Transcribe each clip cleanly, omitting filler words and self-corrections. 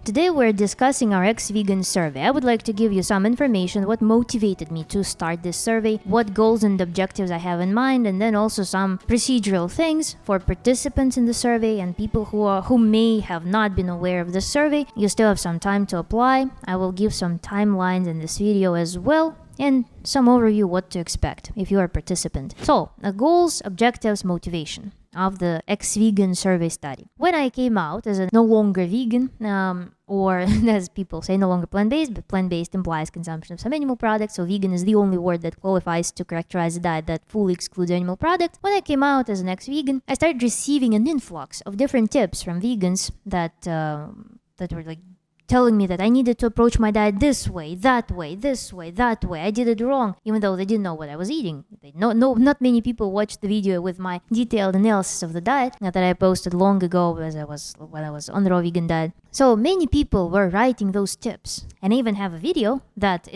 Today we're discussing our ex-vegan survey. I would like to give you some information, what motivated me to start this survey, what goals and objectives I have in mind, and then also some procedural things for participants in the survey and people who may have not been aware of the survey. You still have some time to apply. I will give some timelines in this video as well, and some overview what to expect if you are a participant. So, goals, objectives, motivation of the ex-vegan survey study. When I came out as a no longer vegan, or as people say, no longer plant-based, but plant-based implies consumption of some animal products, so vegan is the only word that qualifies to characterize a diet that fully excludes animal products. When I came out as an ex-vegan, I started receiving an influx of different tips from vegans that were like telling me that I needed to approach my diet this way, that way, this way, that way. I did it wrong, even though they didn't know what I was eating. Not many people watched the video with my detailed analysis of the diet that I posted long ago when I was on the raw vegan diet. So many people were writing those tips, and I even have a video that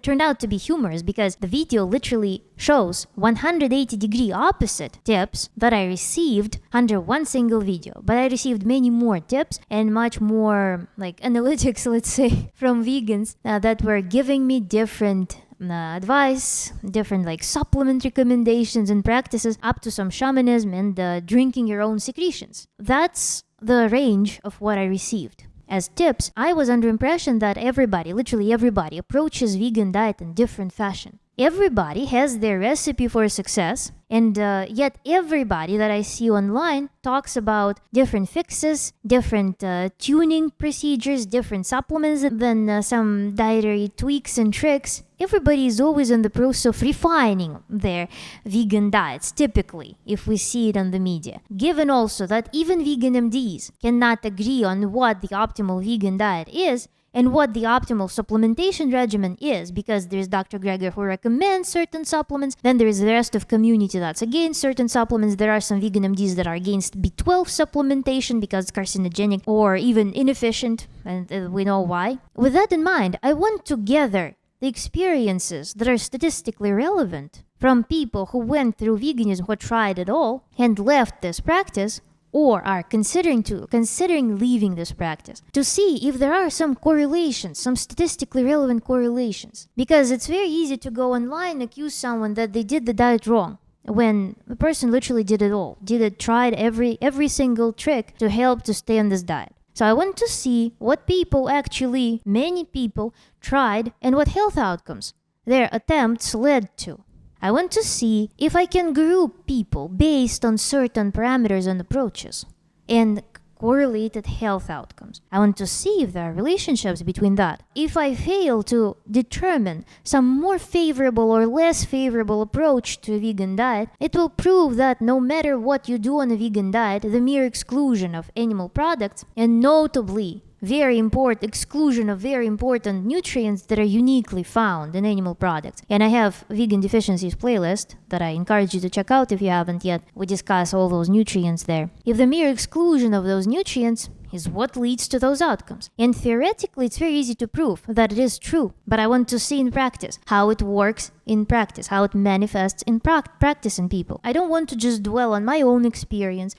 turned out to be humorous because the video literally shows 180-degree opposite tips that I received under one single video. But I received many more tips and much more like analytics, let's say, from vegans that were giving me different advice, different like supplement recommendations and practices, up to some shamanism and drinking your own secretions. That's the range of what I received. As tips, I was under impression that everybody, literally everybody, approaches vegan diet in different fashion. Everybody has their recipe for success, and yet everybody that I see online talks about different fixes, different tuning procedures, different supplements, then some dietary tweaks and tricks. Everybody is always in the process of refining their vegan diets, typically, if we see it on the media. Given also that even vegan MDs cannot agree on what the optimal vegan diet is, and what the optimal supplementation regimen is, because there's Dr. Greger who recommends certain supplements, then there is the rest of community that's against certain supplements. There are some vegan MDs that are against B12 supplementation because it's carcinogenic or even inefficient, and we know why. With that in mind, I want to gather the experiences that are statistically relevant from people who went through veganism, who tried it all, and left this practice, or are considering leaving this practice, to see if there are some correlations, some statistically relevant correlations. Because it's very easy to go online and accuse someone that they did the diet wrong, when the person literally did it all, tried every single trick to help to stay on this diet. So I want to see what many people tried, and what health outcomes their attempts led to. I want to see if I can group people based on certain parameters and approaches and correlated health outcomes. I want to see if there are relationships between that. If I fail to determine some more favorable or less favorable approach to a vegan diet, it will prove that no matter what you do on a vegan diet, the mere exclusion of animal products, and notably exclusion of very important nutrients that are uniquely found in animal products. And I have vegan deficiencies playlist that I encourage you to check out if you haven't yet. We discuss all those nutrients there. If the mere exclusion of those nutrients is what leads to those outcomes. And theoretically, it's very easy to prove that it is true. But I want to see in practice how it works in practice, how it manifests in practice in people. I don't want to just dwell on my own experience,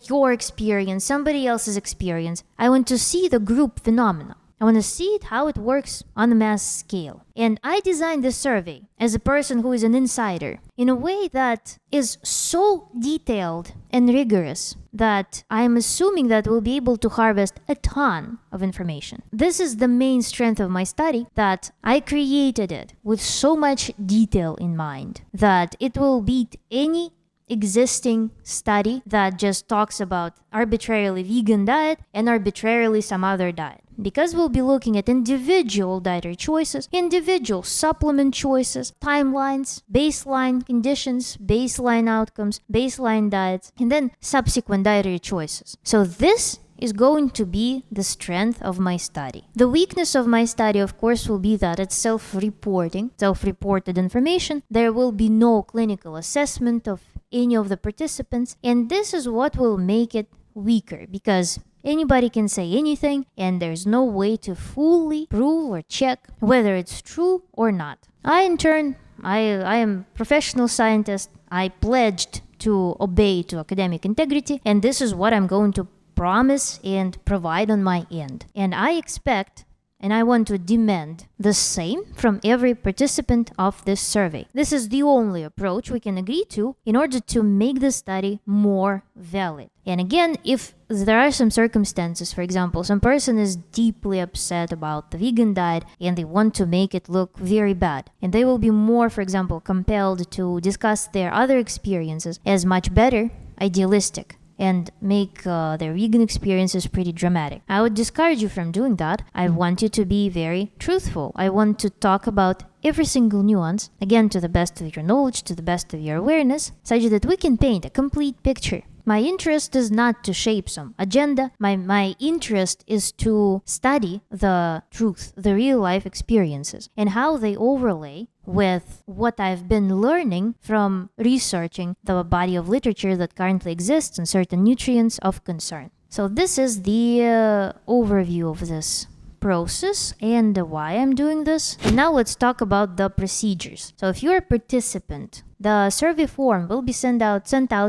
your experience, somebody else's experience. I want to see the group phenomena. I want to see how it works on a mass scale. And I designed this survey as a person who is an insider in a way that is so detailed and rigorous that I am assuming that we'll be able to harvest a ton of information. This is the main strength of my study, that I created it with so much detail in mind that it will beat any existing study that just talks about arbitrarily vegan diet and arbitrarily some other diet. Because we'll be looking at individual dietary choices, individual supplement choices, timelines, baseline conditions, baseline outcomes, baseline diets, and then subsequent dietary choices. So this is going to be the strength of my study. The weakness of my study, of course, will be that it's self-reported information. There will be no clinical assessment of any of the participants, and this is what will make it weaker, because anybody can say anything, and there's no way to fully prove or check whether it's true or not. In turn, I am a professional scientist. I pledged to obey to academic integrity, and this is what I'm going to promise and provide on my end. And I expect and I want to demand the same from every participant of this survey. This is the only approach we can agree to in order to make the study more valid. And again, if there are some circumstances, for example, some person is deeply upset about the vegan diet and they want to make it look very bad, and they will be more, for example, compelled to discuss their other experiences as much better, idealistic, and make their vegan experiences pretty dramatic. I would discourage you from doing that. I want you to be very truthful. I want to talk about every single nuance, again, to the best of your knowledge, to the best of your awareness, such that we can paint a complete picture. My interest is not to shape some agenda. My interest is to study the truth, the real life experiences, and how they overlay with what I've been learning from researching the body of literature that currently exists on certain nutrients of concern. So this is the overview of this process and why I'm doing this. And now let's talk about the procedures. So if you're a participant, the survey form will be sent out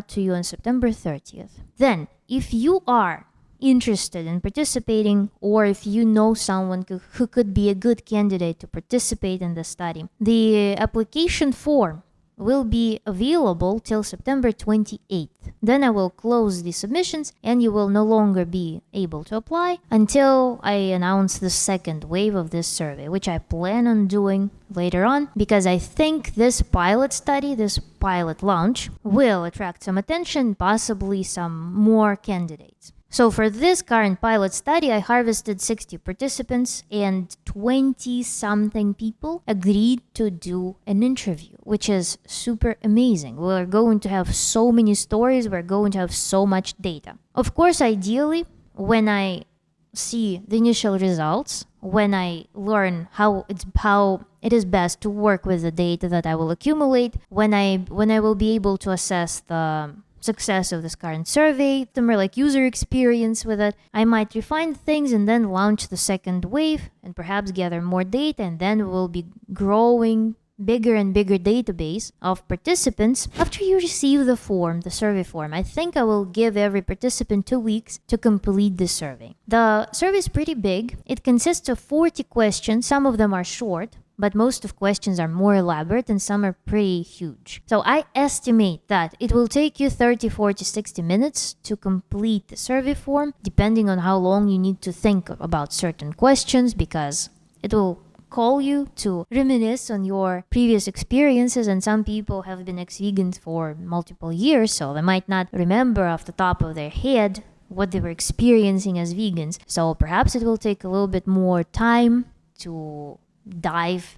to you on September 30th. Then, if you are interested in participating, or if you know someone who could be a good candidate to participate in the study, the application form will be available till September 28th. Then I will close the submissions and you will no longer be able to apply until I announce the second wave of this survey, which I plan on doing later on, because I think this pilot study, this pilot launch, will attract some attention, possibly some more candidates. So for this current pilot study, I harvested 60 participants and 20-something people agreed to do an interview, which is super amazing. We're going to have so many stories. We're going to have so much data. Of course, ideally, when I see the initial results, when I learn how it is best to work with the data that I will accumulate, when I will be able to assess the success of this current survey, the more like user experience with it, I might refine things and then launch the second wave and perhaps gather more data, and then we'll be growing bigger and bigger database of participants. After you receive the form, the survey form, I think I will give every participant 2 weeks to complete the survey. The survey is pretty big. It consists of 40 questions. Some of them are short, but most of questions are more elaborate and some are pretty huge. So I estimate that it will take you 30, 40, 60 minutes to complete the survey form, depending on how long you need to think about certain questions, because it will call you to reminisce on your previous experiences, and some people have been ex-vegans for multiple years, so they might not remember off the top of their head what they were experiencing as vegans. So perhaps it will take a little bit more time to dive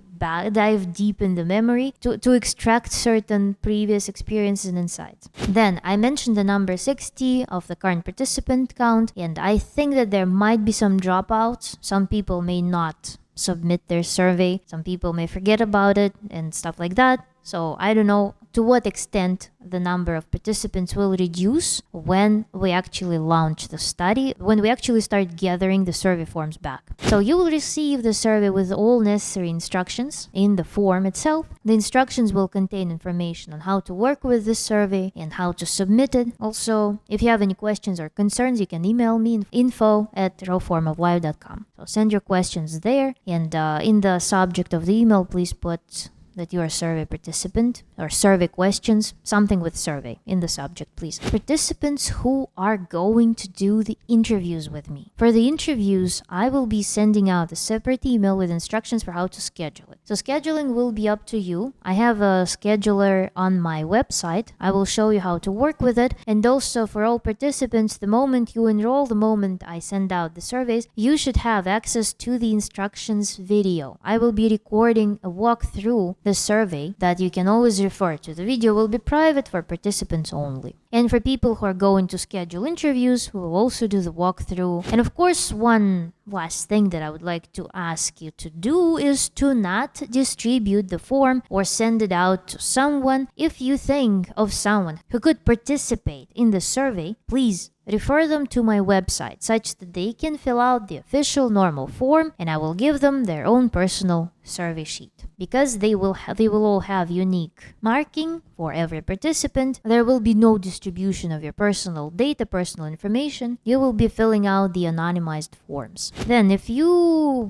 deep in the memory to extract certain previous experiences and insights. Then I mentioned the number 60 of the current participant count, and I think that there might be some dropouts. Some people may not submit their survey, some people may forget about it and stuff like that. So I don't know to what extent the number of participants will reduce when we actually launch the study, when we actually start gathering the survey forms back. So you will receive the survey with all necessary instructions in the form itself. The instructions will contain information on how to work with this survey and how to submit it. Also, if you have any questions or concerns, you can email me info@rawformoflife.com. So send your questions there, and in the subject of the email, please put that you are a survey participant or survey questions, something with survey in the subject, please. Participants who are going to do the interviews with me. For the interviews, I will be sending out a separate email with instructions for how to schedule it. So scheduling will be up to you. I have a scheduler on my website. I will show you how to work with it. And also for all participants, the moment you enroll, the moment I send out the surveys, you should have access to the instructions video. I will be recording a walkthrough the survey that you can always refer to. The video will be private for participants only. And for people who are going to schedule interviews, we will also do the walkthrough. And of course, one last thing that I would like to ask you to do is to not distribute the form or send it out to someone. If you think of someone who could participate in the survey, please refer them to my website such that they can fill out the official normal form, and I will give them their own personal survey sheet. Because they will all have unique marking for every participant, there will be no distribution distribution of your personal data, personal information, you will be filling out the anonymized forms. Then if you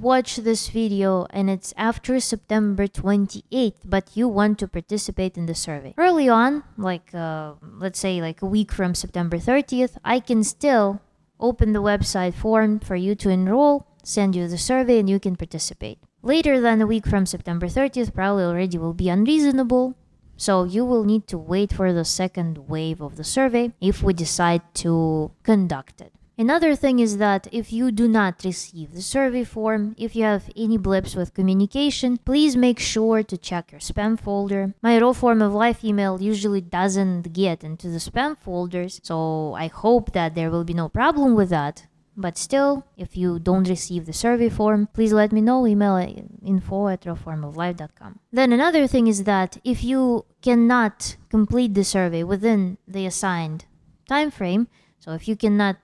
watch this video and it's after September 28th, but you want to participate in the survey, early on, like let's say like a week from September 30th, I can still open the website form for you to enroll, send you the survey, and you can participate. Later than a week from September 30th probably already will be unreasonable, so you will need to wait for the second wave of the survey if we decide to conduct it. Another thing is that if you do not receive the survey form, if you have any blips with communication, please make sure to check your spam folder. My raw form of life email usually doesn't get into the spam folders, so I hope that there will be no problem with that. But still, if you don't receive the survey form, please let me know. Email info@rawformoflife.com. Then another thing is that if you cannot complete the survey within the assigned time frame, so if you cannot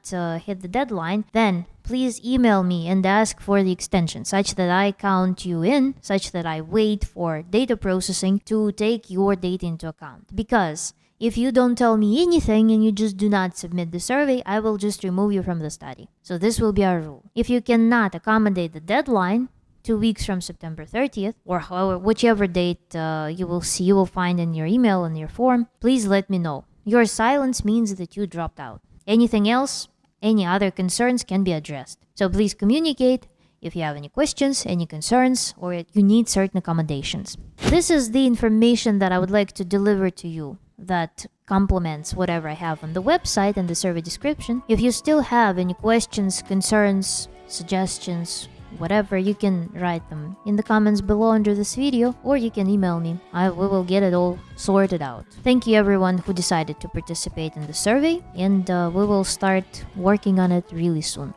hit the deadline, then please email me and ask for the extension such that I count you in, such that I wait for data processing to take your data into account. Because if you don't tell me anything and you just do not submit the survey, I will just remove you from the study. So this will be our rule. If you cannot accommodate the deadline, 2 weeks from September 30th, or however, whichever date you will find in your email and your form, please let me know. Your silence means that you dropped out. Anything else, any other concerns can be addressed. So please communicate if you have any questions, any concerns, or you need certain accommodations. This is the information that I would like to deliver to you that complements whatever I have on the website and the survey description. If you still have any questions, concerns, suggestions, whatever, you can write them in the comments below under this video, or you can email me. We will get it all sorted out. Thank you everyone who decided to participate in the survey, and we will start working on it really soon.